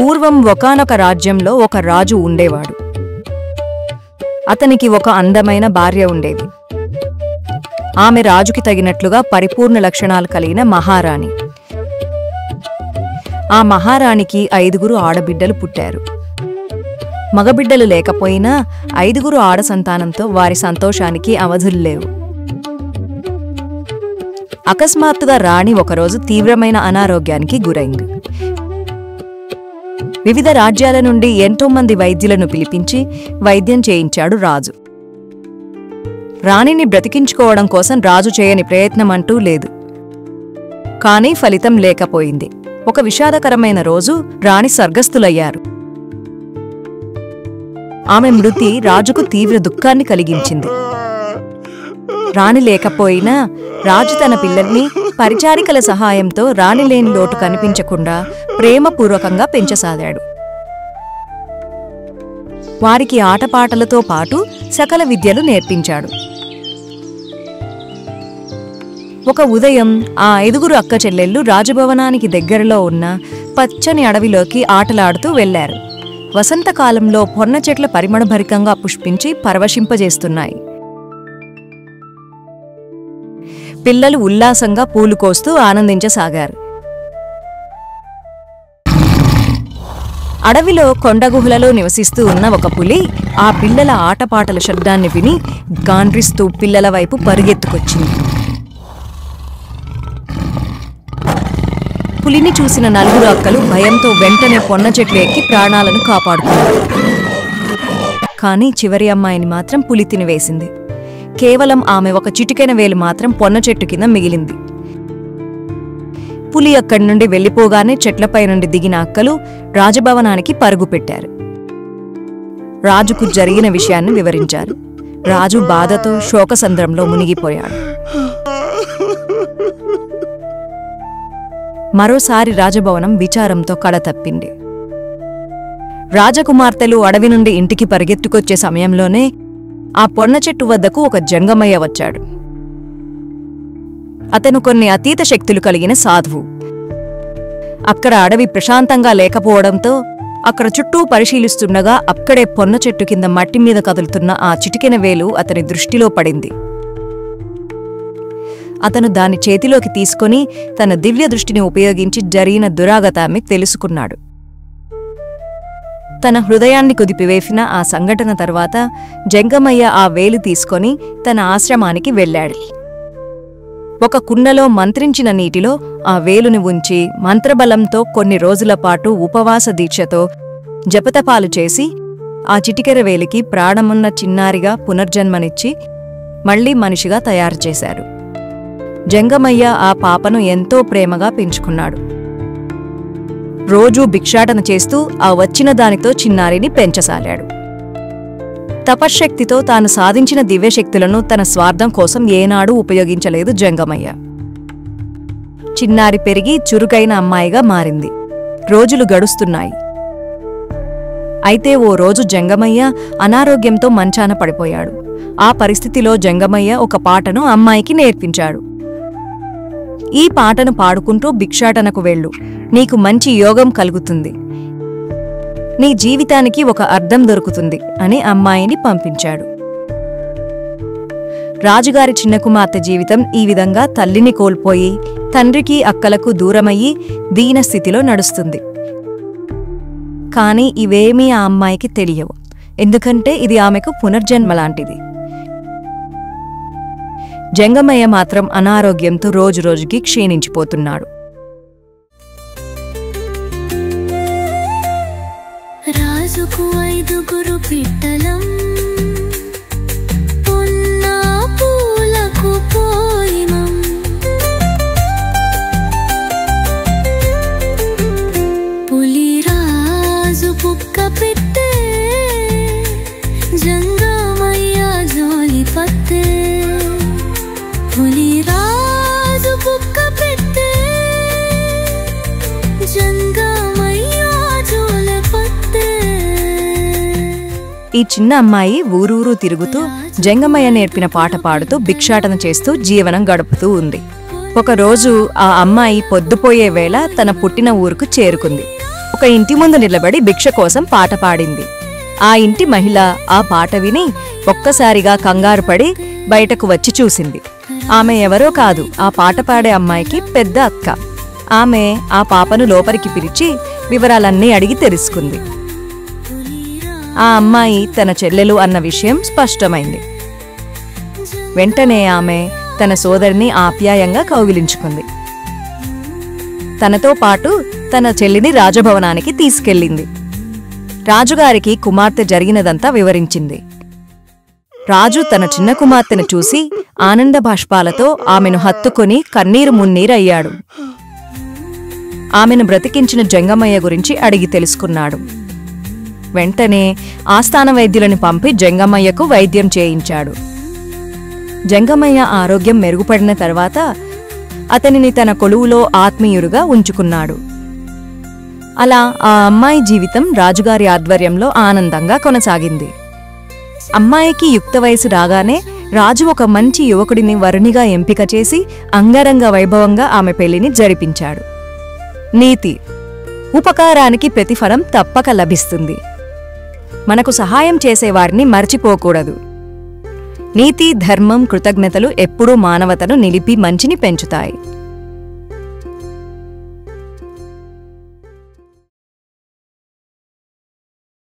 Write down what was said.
పూర్వం ఒకానొక రాజ్యంలో ఒక రాజు ఉండేవాడు. అతనికి ఒక అందమైన భార్య ఉండేది. ఆమె రాజుకి తగినట్లుగా పరిపూర్ణ లక్షణాలు కలిగిన మహారాణి. ఆ మహారాణికి 5 ఆడబిడ్డలు పుట్టారు. మగబిడ్డలు లేకపోయినా 5 ఆడ సంతానంతో వారి సంతోషానికి అవధులు లేవు. అకస్మాత్తుగా రాణి ఒకరోజు తీవ్రమైన అనారోగ్యానికి గురైంది. వివిధ రాజ్యాల నుండి ఎంతో మంది వైద్యులను పిలిపించి వైద్యం చేయించాడు రాజు. రాణిని బ్రతికించుకోవడం కోసం రాజు చేయని ప్రయత్నమంటూ లేదు. కానీ ఫలితం లేకపోయింది. ఒక విషాదకరమైన రోజు రాణి స్వర్గస్థులయ్యారు. ఆమె మృతి రాజుకు తీవ్ర దుఃఖాన్ని కలిగించింది. రాణి లేకపోయినా రాజు తన పిల్లల్ని పరిచారికల సహాయంతో రాణి లేని లోటు కనిపించకుండా ప్రేమపూర్వకంగా పెంచసాగాడు. వారికి ఆటపాటలతో పాటు సకల విద్యలు నేర్పించాడు. ఒక ఉదయం ఆ 5 అక్క చెల్లెళ్ళు రాజభవనానికి దగ్గరలో ఉన్న పచ్చని అడవిలోకి ఆటలాడుతూ వెళ్లారు. వసంతకాలంలో పొన్న చెట్ల పరిమళభరితంగా పుష్పించి పరవశింపజేస్తున్నాయి. పిల్లలు ఉల్లాసంగా పూలు కోస్తూ ఆనందించసాగారు. అడవిలో కొండగుహలలో నివసిస్తూ ఉన్న ఒక పులి ఆ పిల్లల ఆటపాటల శబ్దాన్ని విని గాండ్రిస్తూ పిల్లల వైపు పరుగెత్తుకొచ్చింది. పులిని చూసిన 4 అక్కలు భయంతో వెంటనే పొన్న చెట్లు ఎక్కి ప్రాణాలను కాపాడుకున్నారు. కానీ చివరి అమ్మాయిని మాత్రం పులి తినివేసింది. కేవలం ఆమె ఒక చిటికెన వేలు మాత్రం పొన్న చెట్టు కింద మిగిలింది. పులి అక్కడి నుండి వెళ్లిపోగానే చెట్లపై నుండి దిగిన అక్కలు రాజభవనానికి పరుగు పెట్టారు. రాజుకు జరిగిన విషయాన్ని వివరించారు. రాజు బాధతో శోకసంద్రంలో మునిగిపోయాడు. మరోసారి రాజభవనం విచారంతో కళతప్పింది. రాజకుమార్తెలు అడవి నుండి ఇంటికి పరిగెత్తుకొచ్చే సమయంలోనే ఆ పొన్న చెట్టు వద్దకు ఒక జంగమయ్య వచ్చాడు. అతను కొన్ని అతీత శక్తులు కలిగిన సాధువు. అక్కడ అడవి ప్రశాంతంగా లేకపోవడంతో అక్కడ చుట్టూ పరిశీలిస్తుండగా అక్కడే పొన్న చెట్టు కింద మట్టి మీద కదులుతున్న ఆ చిటికెన వేలు అతని దృష్టిలో పడింది. అతను దాన్ని చేతిలోకి తీసుకొని తన దివ్య దృష్టిని ఉపయోగించి జరిగిన దురాగతాన్ని తెలుసుకున్నాడు. తన హృదయాన్ని కుదిపివేసిన ఆ సంఘటన తర్వాత జంగమయ్య ఆ వేలు తీసుకొని తన ఆశ్రమానికి వెళ్ళాడు. ఒక కుండలో మంత్రించిన నీటిలో ఆ వేలుని ఉంచి మంత్రబలంతో కొన్ని రోజుల పాటు ఉపవాస దీక్షతో జపతపాలు చేసి ఆ చిటికెర వేలికి ప్రాణమున్న చిన్నారిగా పునర్జన్మనిచ్చి మళ్లీ మనిషిగా తయారు చేశారు. జంగమయ్య ఆ పాపను ఎంతో ప్రేమగా పెంచుకున్నాడు. రోజూ భిక్షాటన చేస్తూ ఆ వచ్చిన దానితో చిన్నారిని పెంచసాగాడు. తపశ్శక్తితో తాను సాధించిన దివ్యశక్తులను తన స్వార్థం కోసం ఏనాడూ ఉపయోగించలేదు జంగమయ్య. చిన్నారి పెరిగి చురుకైన అమ్మాయిగా మారింది. రోజులు గడుస్తున్నాయి. అయితే ఓ రోజు జంగమయ్య అనారోగ్యంతో మంచాన పడిపోయాడు. ఆ పరిస్థితిలో జంగమయ్య ఒక పాటను అమ్మాయికి నేర్పించాడు. ఈ పాటను పాడుకుంటూ భిక్షాటనకు వెళ్ళు, నీకు మంచి యోగం కలుగుతుంది, నీ జీవితానికి ఒక అర్థం దొరుకుతుంది అని అమ్మాయిని పంపించాడు. రాజుగారి చిన్న కుమార్తె జీవితం ఈ విధంగా తల్లిని కోల్పోయి తండ్రికి అక్కలకు దూరమయ్యి దీనస్థితిలో నడుస్తుంది. కాని ఇవేమీ ఆ అమ్మాయికి తెలియవు. ఎందుకంటే ఇది ఆమెకు పునర్జన్మలాంటిది. జంగమయ్య మాత్రం అనారోగ్యంతో రోజురోజుకి క్షీణించిపోతున్నాడు. రాజుకు 5 పిట్టలం పొన్నా పూలకు పోయినం పులి రాజు పుక్క పెట్టే జంగమయ్య జోలి పత్తే పులి రాజు పుక్క పెట్టే జంగమయ్య జోలి పత్తే. ఈ చిన్న అమ్మాయి ఊరూరు తిరుగుతూ జంగమయ్య నేర్పిన పాట పాడుతూ భిక్షాటన చేస్తూ జీవనం గడుపుతూ ఉంది. ఒకరోజు ఆ అమ్మాయి పొద్దుపోయే వేళ తన పుట్టిన ఊరుకు చేరుకుంది. ఒక ఇంటి ముందు నిలబడి భిక్ష కోసం పాట పాడింది. ఆ ఇంటి మహిళ ఆ పాట విని ఒక్కసారిగా కంగారుపడి బయటకు వచ్చి చూసింది. ఆమె ఎవరో కాదు, ఆ పాట పాడే అమ్మాయికి పెద్ద అక్క. ఆమె ఆ పాపను లోపలికి పిలిచి వివరాలన్నీ అడిగి తెలుసుకుంది. ఆ అమ్మాయి తన చెల్లెలు అన్న విషయం స్పష్టమైంది. వెంటనే ఆమె తన సోదరిని ఆప్యాయంగా కౌగిలించుకుంది. తనతో పాటు తన చెల్లిని రాజభవనానికి తీసుకెళ్ళింది. రాజుగారికి కుమార్తె జరిగినదంతా వివరించింది. రాజు తన చిన్న కుమార్తెను చూసి ఆనంద బాష్పాలతో ఆమెను హత్తుకొని కన్నీరు మున్నీరయ్యాడు. ఆమెను బ్రతికించిన జంగమయ్య గురించి అడిగి తెలుసుకున్నాడు. వెంటనే ఆస్థాన వైద్యులను పంపి జంగమయ్యకు వైద్యం చేయించాడు. జంగమయ్య ఆరోగ్యం మెరుగుపడిన తర్వాత అతనిని తన కొలువులో ఆత్మీయుడుగా ఉంచుకున్నాడు. అలా ఆ అమ్మాయి జీవితం రాజుగారి ఆధ్వర్యంలో ఆనందంగా కొనసాగింది. అమ్మాయికి యుక్త వయసు రాగానే రాజు ఒక మంచి యువకుడిని వరునిగా ఎంపిక చేసి అంగరంగ వైభవంగా ఆమె పెళ్లిని జరిపించాడు. నీతి: ఉపకారానికి ప్రతిఫలం తప్పక లభిస్తుంది. మనకు సహాయం చేసేవారిని మర్చిపోకూడదు. నీతి, ధర్మం, కృతజ్ఞతలు ఎప్పుడూ మానవతను నిలిపి మంచిని పెంచుతాయి.